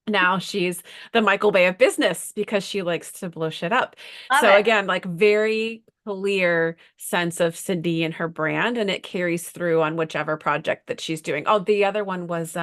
Now she's the Michael Bay of business because she likes to blow shit up. Love So it. again, like very clear sense of Cindy and her brand, and it carries through on whichever project that she's doing. Oh, the other one was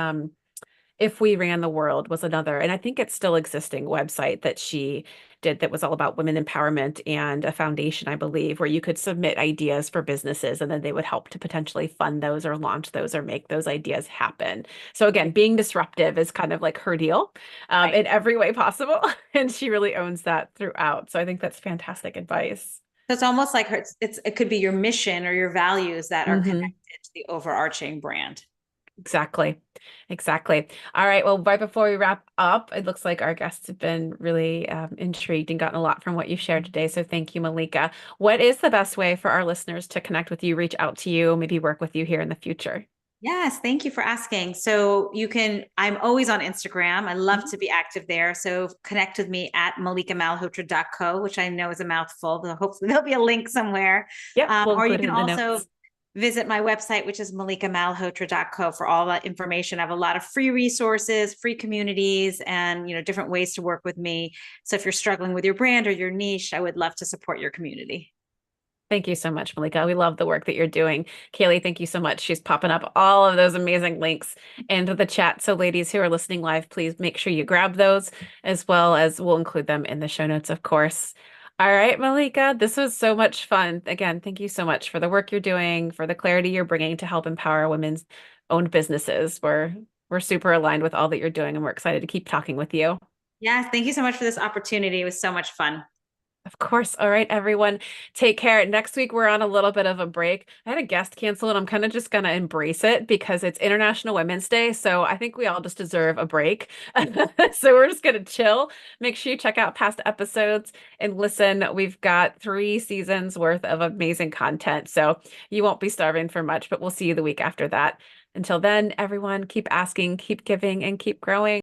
if We Ran the World was another, and I think it's still existing website that she did that was all about women empowerment and a foundation, I believe, where you could submit ideas for businesses and then they would help to potentially fund those or launch those or make those ideas happen. So again, being disruptive is kind of like her deal Right. in every way possible. And she really owns that throughout. So I think that's fantastic advice. So it's almost like it could be your mission or your values that are Hmm. connected to the overarching brand. Exactly. Exactly. All right. Well, right before we wrap up, it looks like our guests have been really intrigued and gotten a lot from what you've shared today. So thank you, Mallika. What is the best way for our listeners to connect with you, reach out to you, maybe work with you here in the future? Yes, thank you for asking. So I'm always on Instagram. I love Mhm. to be active there. So connect with me at malikamalhotra.co, which I know is a mouthful, but hopefully there'll be a link somewhere. Yep. We'll Or you include it can in the also notes. visit my website, which is malikamalhotra.co for all that information. I have a lot of free resources, free communities, and different ways to work with me. So if you're struggling with your brand or your niche, I would love to support your community. Thank you so much, Mallika. We love the work that you're doing. Kaylee, thank you so much. She's popping up all of those amazing links into the chat. So, ladies who are listening live, please make sure you grab those as well as we'll include them in the show notes, of course. All right, Mallika, this was so much fun. Again, thank you so much for the work you're doing, for the clarity you're bringing to help empower women's owned businesses. We're super aligned with all that you're doing, and we're excited to keep talking with you. Yeah, thank you so much for this opportunity. It was so much fun. Of course. All right, everyone. Take care. Next week, we're on a little bit of a break. I had a guest cancel, and I'm kind of just going to embrace it because it's International Women's Day. So I think we all just deserve a break. So we're just going to chill. Make sure you check out past episodes and listen. We've got 3 seasons worth of amazing content. So you won't be starving for much, but we'll see you the week after that. Until then, everyone, keep asking, keep giving, and keep growing.